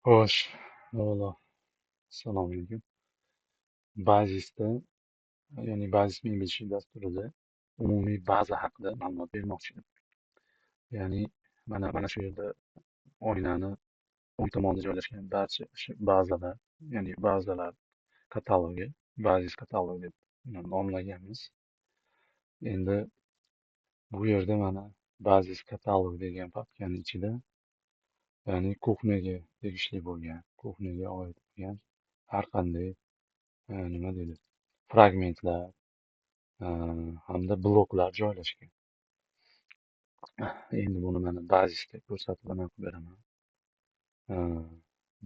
Xo'sh, avvalo assalomu alaykum. Bazisda, ya'ni Bazis MVC dasturida umumiy baza haqida ma'lumot bermoqchiman. Ya'ni mana shu yerda oynani o'ng tomonda joylashgan barcha bazalar, ya'ni bazalar katalogi, Bazis katalogi deb nomlaganmiz. Endi bu yerda mana Bazis katalog degan papkani ichida, ya'ni kuxnyaga tegishli bo'lgan, kuxnyaga oid bo'lgan har qanday nima deydi, fragmentlar hamda bloklar joylashgan. Endi buni mana bazisda ko'rsatib anaqa beraman.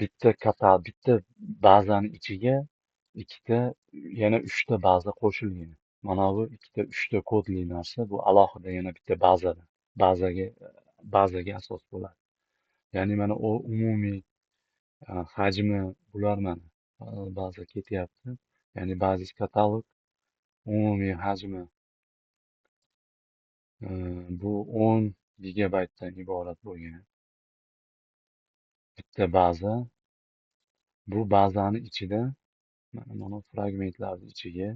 Bitta bazani ichiga ikkita, yana uchta baza qo'shilgan. Mana bu ikkita, uchta kodli narsa, bu alohida yana bitta bazaga asos bo'ladi. Ya'ni mana u umumiy hajmi bular mana baza ketyapti. Ya'ni Bazis katalog umumiy hajmi bu 10 gigabaytdan iborat bo'lgan bitta baza. Bu bazani ichida mana fragmentlarni ichiga,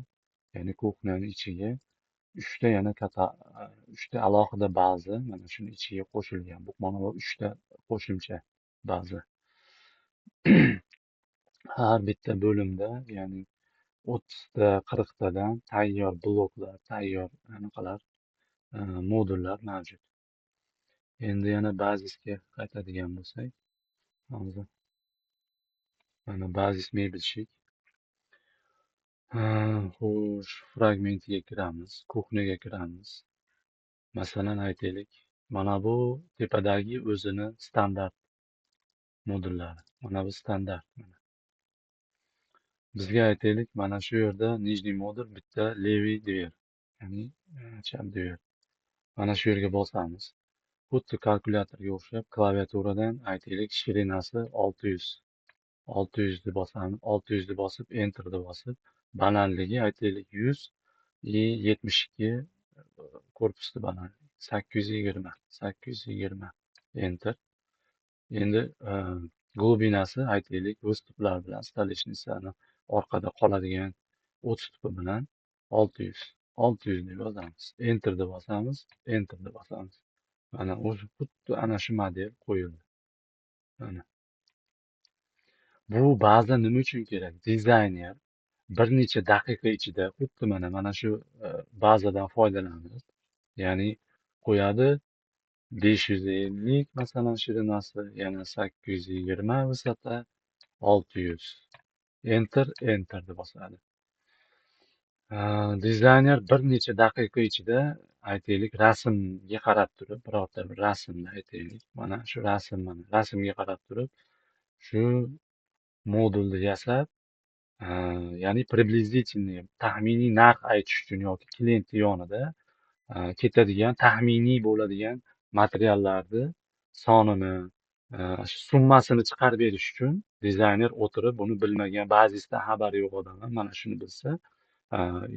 ya'ni kuxnyani ichiga uchta alohida baza mana shuni ichiga qo'shilgan. Bu mana bu uchta qo'shimcha baza. Har bitta bo'limda, ya'ni 30ta, 40tadan tayyor bloklar, tayyor anaqalar, modullar mavjud. Endi yana Bazisga qaytadigan bo'lsak, hozir mana Bazis mebelshik. Xo'sh, fragmentiga kiramiz, kuxnyaga kiramiz. Masalan, aytaylik, mana bu tepadagi o'zini standart modullari. Mana bu standart. Bizga aytaylik, mana shu yerda nijniy modul bitta leviy dver, ya'ni chap dver. Mana shu yerga bosamiz. Xuddi kalkulyatorga o'xshab klaviaturadan aytaylik shirinasi 600. 600 ni bosamiz. 600 ni bosib, enterni bosib, balandligi aytaylik 100 и 72 korpusni balandligi 820. Enter. Endi glubinasi aytaylik vыступлар bilan stolechnisani orqada qoladigan отступi bilan 600. 600 deb yozamiz. Enterni bosamiz, enterni bosamiz. Mana o'sha xuddi ana shu model qo'yildi. Mana. Bu baza nima uchun kerak? Dizayner bir necha daqiqa ichida xuddi mana shu bazadan foydalanib, ya'ni qo'yadi 550 masalan shirinasi, yana 820 vысота, 600. Enterni bosadi. Dizayner bir necha daqiqa ichida aytaylik rasmga qarab turib, birorta bir rasmni aytaylik, mana shu rasmga qarab turib, shu modulni yasab, ya'ni приблизительный taxminiy narx aytish uchun yoki klientni yonida ketadigan taxminiy bo'ladigan materiallarni sonini, summasini chiqarib berish uchun dizayner o'tirib buni bilmagan, Bazisdan xabari yo'q odam ham mana shuni bilsa,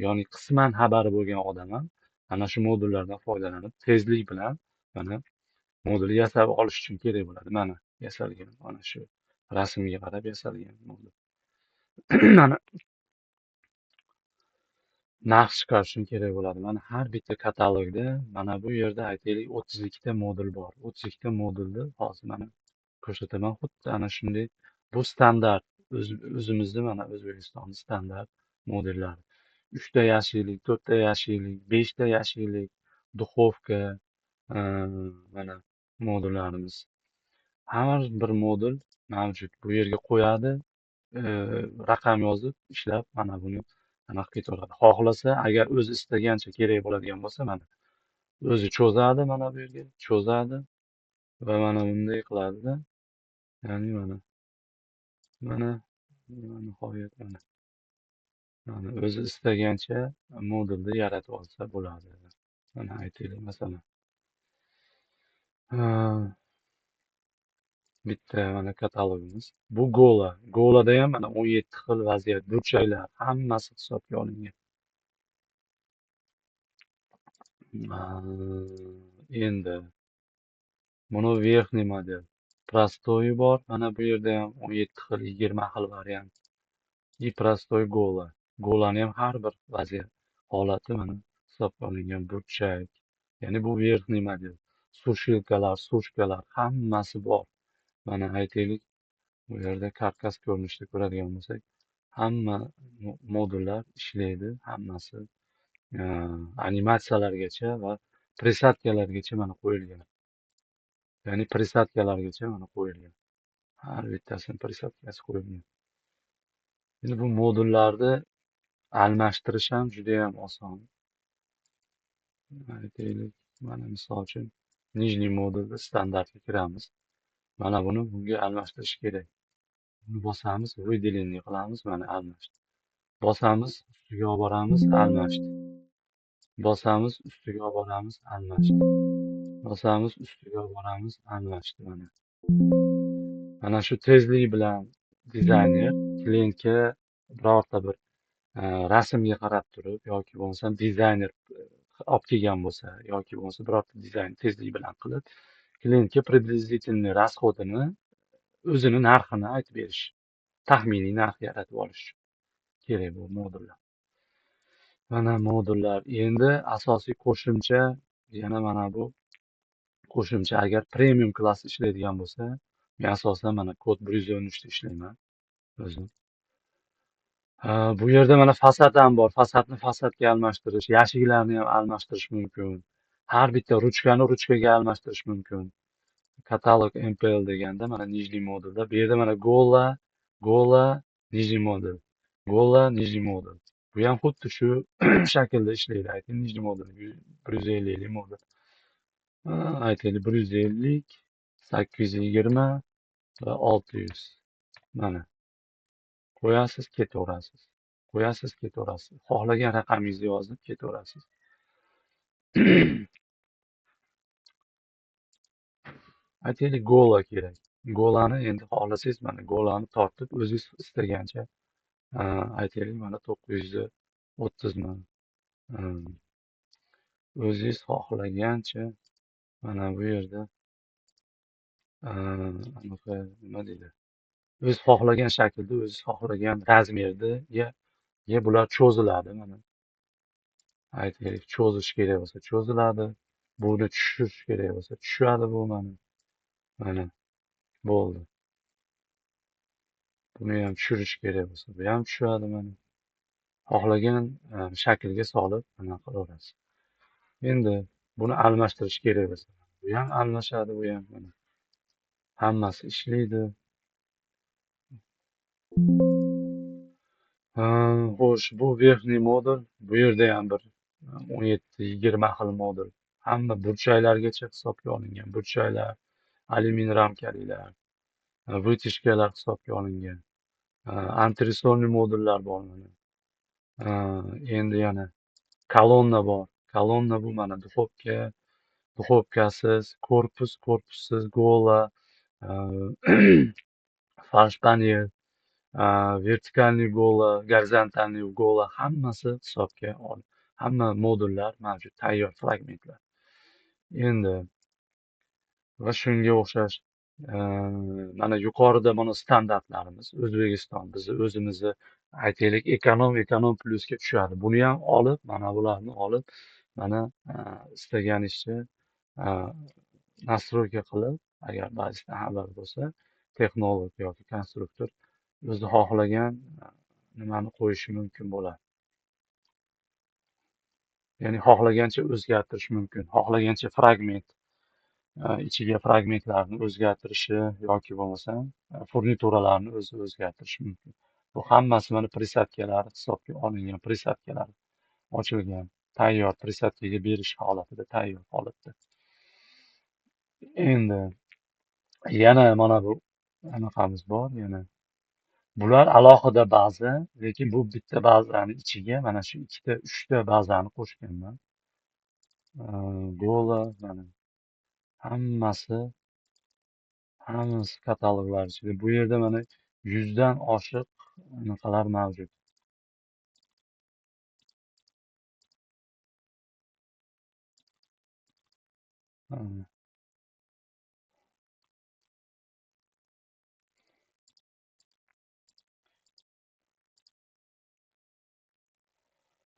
ya'ni qisman xabari bo'lgan odam ham mana shu modullardan foydalanib tezlik bilan mana modul yasab olish uchun kerak bo'ladi. Mana yasalgan, mana shu rasmga qarab yasalgan modul. Mana narx chiqarish uchun kerak bo'ladi. Mana har bitta katalogda mana bu yerda aytaylik 32 ta modul bor. 32 ta modulni hozir mana ko'rsataman. Xuddi ana shunday. Bu standart, o'zimizda mana O'zbekistonning standart modellari. 3 ta yashiklik, 4 ta yashiklik, 5 ta yashiklik, duxovka, mana modullarimiz. Har bir modul mavjud. Bu yerga qo'yadi, raqam yozib, ishlab, mana buni anaqa ketaveradi. Xohlasa, agar o'zi istagancha kerak bo'ladigan bo'lsa, mana o'zi cho'zadi, mana bu yerga cho'zadi va mana bunday qiladida, ya'ni mana nihoyat mana o'zi istagancha modulni yaratib olsa bo'ladi. Mana aytaylik, masalan, bitta mana katalogimiz. Bu Gola. Golada ham mana 17 xil vaziyat, burchaklar, hammasi hisobga olingan. Endi buni verxniy model. prostoyi bor. Mana bu yerda ham 17 xil, 20 xil variant. И prostoy gola. Golani ham har bir vaziyat holati mana hisobga olingan burchak. Ya'ni bu verxniy model. Sushilkalar, sushkalar hammasi bor. Mana aytaylik, bu yerda karkas ko'rinishida ko'radigan bo'lsak, hamma modullar ishlaydi, hammasi animatsiyalargacha va prisatkalargacha mana qo'yilgan. Ya'ni prisatkalargacha mana qo'yilgan. Har bittasini prisatkasi qo'yilgan. Endi bu modullarni almashtirish ham judayam oson. Aytaylik, mana misol uchun nijniy modulda standartga kiramiz. Mana buni bunga almashtirish kerak. Buni bosamiz, выделение qilamiz, mana almashdi. Bosamiz, ustiga olib boramiz, almashdi. Bosamiz, ustiga olib boramiz, almashdi. Bosamiz, ustiga olib boramiz, almashdi mana. Mana shu tezlik bilan dizayner klientga birorta bir rasmga qarab turib yoki bo'lmasam dizayner olib kelgan bo'lsa yoki bo'lmasa birorta dizayn tezlik bilan qilib klientga приблизительный расходini o'zini narxini aytib berish, taxminiy narx yaratib olish kerak bu modullar. Mana modullar. Endi asosiy qo'shimcha yana mana bu qo'shimcha. Agar premium klass ishlaydigan bo'lsa, men asosan mana kod 113 da ishlayman o'zim. Bu yerda mana fasad ham bor. Fasadni fasadga almashtirish, yashiklarni ham almashtirish mumkin. Har bitta ruchkani ruchkaga almashtirish mumkin. Katalog MPL deganda mana nijniy modulda. Bu yerda mana gola, nijniy modul. Gola, nijniy modul. Bu ham xuddi shu shaklda ishlaydi. Ayting nijniy modul 150 modul. Aytaylik 150, 820 va 600. Mana qo'yasiz, ketaverasiz. Qo'yasiz, ketaverasiz. Xohlagan raqamingizni yozib ketaverasiz. Aytaylik gola kerak. Golani endi xohlasangiz mana golani tortib o'zingiz istagancha aytaylik mana 930 ming. O'zingiz xohlagancha mana bu yerda anaqa nima deydi? O'z xohlagan shaklda, o'z xohlagan razmerda bular cho'ziladi mana. Aytaylik cho'zish kerak bo'lsa cho'ziladi. Buni tushirish kerak bo'lsa tushadi bu mana. Mana bo'ldi. Buni ham tushirish kerak bo'lsa bu ham tushadi mana. Xohlagan shaklga solib mana qilaverasiz. Endi buni almashtirish kerak bo'lsa bu ham almashadi, bu ham mana. Hammasi ishlaydi. Xo'sh, bu verxniy modul. Bu yerda ham bir 17-20 xil modul. Hamma burchaklargacha hisobga olingan. Burchaklar, alyumin ramkaliklar, vытяжкаlar hisobga olingan. Antresolniy modullar bor mana. Endi yana kolonna bor. Kolonna bu mana duxovkasiz, korpussiz, gola, farsh panel, vertikalniy gola, gorizontalniy gola hammasi hisobga olingan. Hamma modullar mavjud, tayyor fragmentlar. Endi va shunga o'xshash mana yuqorida mana standartlarimiz O'zbekiston bizni o'zimizni aytaylik ekonom plyusga tushadi. Buni ham olib, mana bularni olib, mana istaganingizcha nastroyka qilib, agar ba'zisidan xabar bo'lsa, texnolog yoki konstruktor o'zi xohlagan nimani qo'yishi mumkin bo'ladi. Ya'ni xohlagancha o'zgartirish mumkin. Xohlagancha fragment ichiga fragmentlarni o'zgartirishi yoki bo'lmasam furnituralarni o'zi o'zgartirishi mumkin. Bu hammasi mana prisatkalar hisobga olingan, prisatkalar ochilgan, tayyor prisatkaga berish holatida, tayyor holatda. Endi yana mana bu anaqamiz bor, yana bular alohida baza, lekin bu bitta bazani ichiga mana shu ikkita, uchta bazani qo'shganman. Gola mana hammasi kataloglar ichida. Bu yerda mana 100 dan oshiq anaqalar mavjud.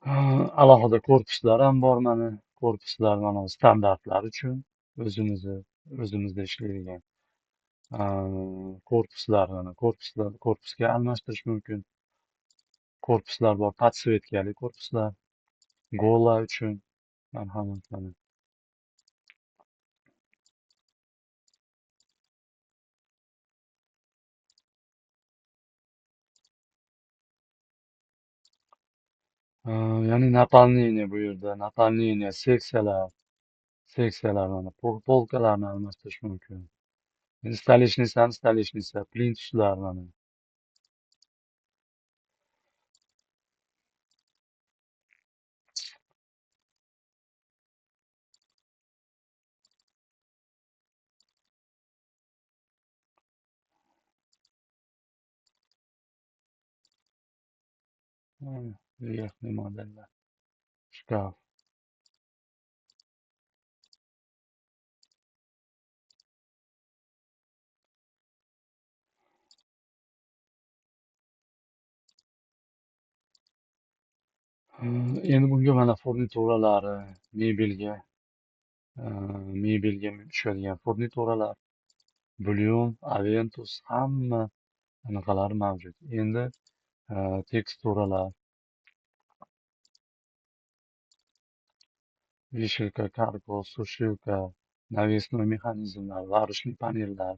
Alohida korpuslar ham bor mana. Korpuslar mana standartlar uchun o'zimizni o'zimizda ishlaydigan korpuslar mana korpusga almashtirish mumkin. Korpuslar bor, podsvetkali korpuslar, gola uchun marhamat mana. Ya'ni naполнение bu yerda, naполнение seksiyalar mana polkalarni almashtirish mumkin. Stoleshница, plintuslar mana. Верхний modellar, shkaf. Endi bunga mana furnituralari, mebelga, mebelga tushadigan furnituralar, Blyum, Aventus hamma anaqalar mavjud. Endi teksturalar, вешалка, karpos, сушилка, навесной mexanizmlar, varoshli panellar,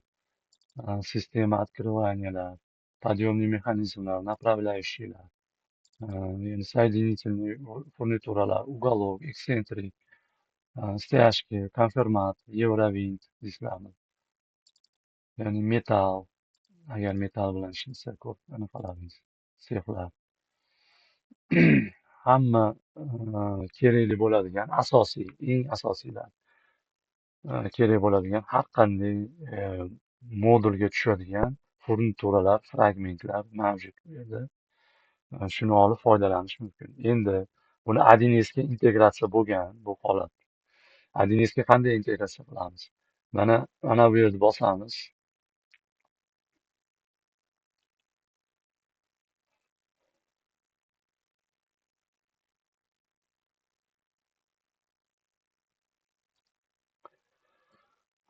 sistema открываниялар, подъемный mexanizmlar, направляющийlar, yani соединительные furnituralar, уголок, eksentrik, stяжки, konfirmat, Eurovint disklamiz. Ya'ni metal, agar metal bilan ishlansa ko'p anaqalarimiz, sexlar. Hamma kerakli bo'ladigan asosiy, eng asosiylar kerak bo'ladigan har qanday modulga tushadigan furnituralar, fragmentlar mavjud bu yerda. Shuni olib foydalanish mumkin. Endi buni 1Sga integratsiya bo'lgan bu holat. 1Sga qanday integratsiya qilamiz? Mana bu yerda bosamiz.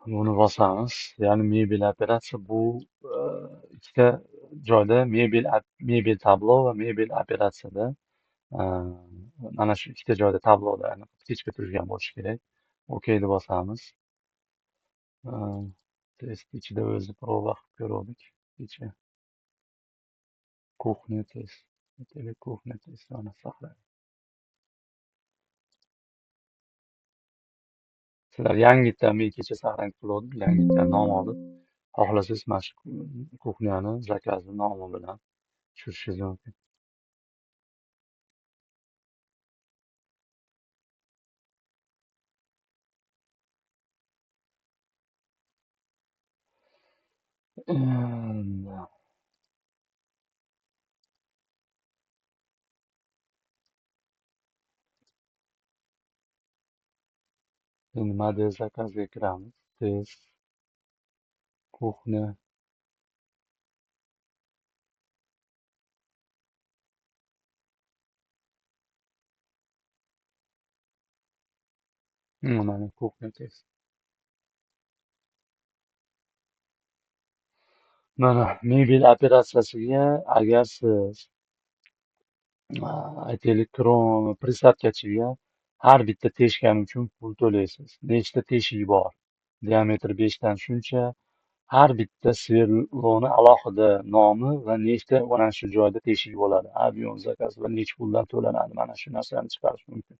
Buni bosamiz. Ya'ni mebel operatsiya bu ikkita joyda mebel tablo va mebel operatsiyada mana shu ikkita joyda tabloda kechga turgan bo'lishi kerak. OKni bosamiz. Test ichida o'zi prova qilib ko'ruvdik kecha. Kuxня test. Kuxня test mana saqlaydi. Sizlar yangitdan men kecha saqlanib qiluvdim, yangitdan nom olib, xohlasangiz mana shu kuxnyani zakazni nomi bilan tushirishingiz mumkin. Endi model zakazga kiramiz. Test, kuxня. Mana kuxня test. Mana mebel operatsiyasiga agar siz aytaylik prisotkachiga har bitta teshgani uchun pul to'laysiz. Nechta teshigi bor? Diametri 5 dan shuncha. Har bitta sverloni alohida nomi va nechta mana shu joyda teshigi bo'ladi. Объем zakaz va necha puldan to'lanadi. Mana shu narsani chiqarish mumkin.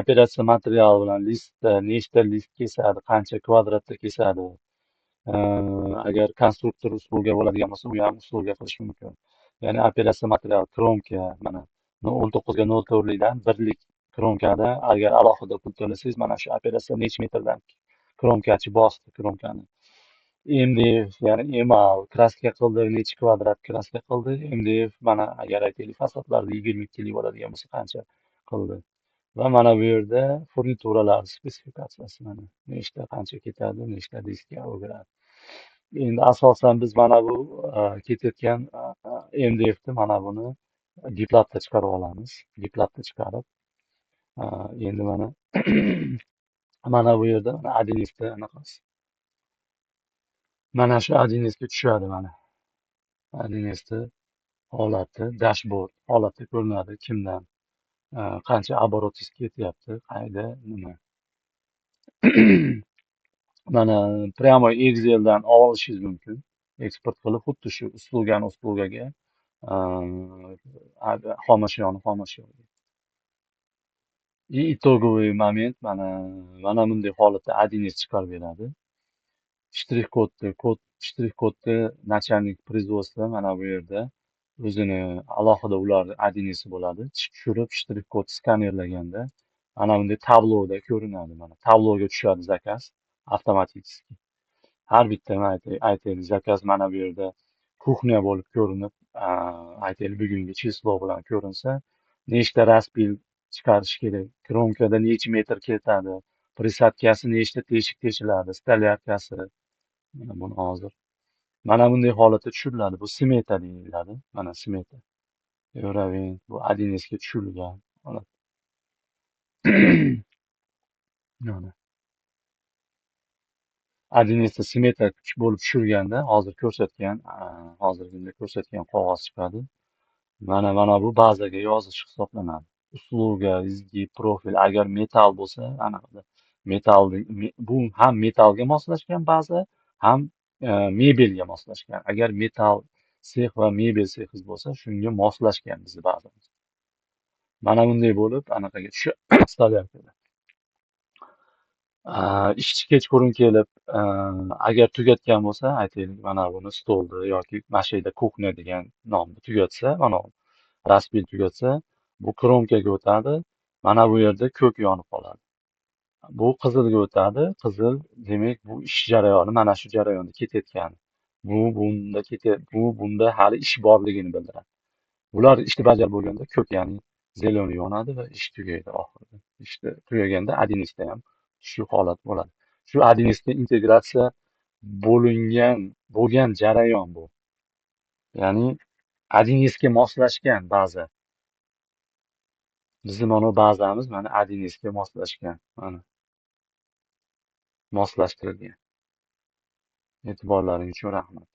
Operatsiya materiali bilan listda nechta list kesadi, qancha kvadratda kesadi. Agar konstruktor usulga bo'ladigan bo'lsa, u ham usulga qilish mumkin. Ya'ni operatsiya materiali kromka mana 19.04likdan 1lik kromkada agar alohida pul to'lasangiz, mana shu operatsiya necha metrdan kromkachi bosdi kromkani. MDF ya'ni emal kraska qildi, necha kvadrat kraska qildi. MDF mana agar aytaylik fasodlarda 20 kili bo'ladigan bo'lsa qancha qildi. Va mana bu yerda furnituralar spesifikatsiyasi mana nechta qancha ketadi, nechta diskga o'giradi. Endi asosan biz mana bu ketayotgan MDFni mana buni Giplabda chiqarib olamiz. Giplabda chiqarib, endi mana mana bu yerda mana Adinizda anaqasi. Mana shu Adinizga tushadi mana. Adinizda holati, dashbord holati ko'rinadi. Kimdan qancha оборот ketyapti, qayda, nima. Mana prямо Excel'dan olishingiz mumkin. Eksport qilib, xuddi shu uslugaga, xomashyoni. И итоговый момент mana bunday holatda Adiniz chiqarib beradi. Shtrix-kodni начальник производства mana bu yerda o'zini alohida ularni Adinisi bo'ladi. Tushirib shtrix-kod skanerlaganda mana bunday tabloda ko'rinadi. Mana tabloga tushadi zakaz avtomatik. Har bitta aytaylik zakaz mana bu yerda kuxnya bo'lib ko'rinib, aytaylik bugungi chislo bilan ko'rinsa, nechta raspil chiqarish kerak, kromkada necha metr ketadi, prisadkasi nechta teshik teshiladi, stolyarkasi. Mana buni hozir mana bunday holatda tushiriladi. Bu smeta deyiladi. Mana smeta. Yuraverib, bu Adinizga tushirilgan holat. Mana Adinizda smeta bo'lib tushirganda hozirgina ko'rsatgan qog'oz chiqadi. Mana bu bazaga yozish hisoblanadi. Usluga, izgi, profil. Agar metall bo'lsa, anaqada bu ham metallga moslashgan baza, ham mebelga moslashgan. Agar metall sex va mebel sexingiz bo'lsa, shunga moslashgan bizni bazamiz. Mana bunday bo'lib, anaqaga stolyarkada. Ishchi kechqurun kelib, agar tugatgan bo'lsa, aytaylik, mana buni stolni yoki mana shu yerda kuxня degan nomni tugatsa, mana raspil tugatsa, bu kromkaga o'tadi. Mana bu yerda ko'k yonib qoladi. Bu qizilga o'tadi. Qizil demak bu ish jarayoni mana shu jarayonda ketayotgani. Bu bunda hali ish borligini bildiradi. Bular ishni bajarib bo'lganda ko'k, ya'ni zeleniy yonadi va ish tugaydi oxirida. Ishni tugaganda Adinizda ham shu holat bo'ladi. Shu Adinizga integratsiya bo'lgan jarayon bu. Ya'ni Adinizga moslashgan baza. Bizni mana bazamiz mana Adinizga moslashgan. Mana moslashtirilgan. E'tiborlaringiz uchun rahmat.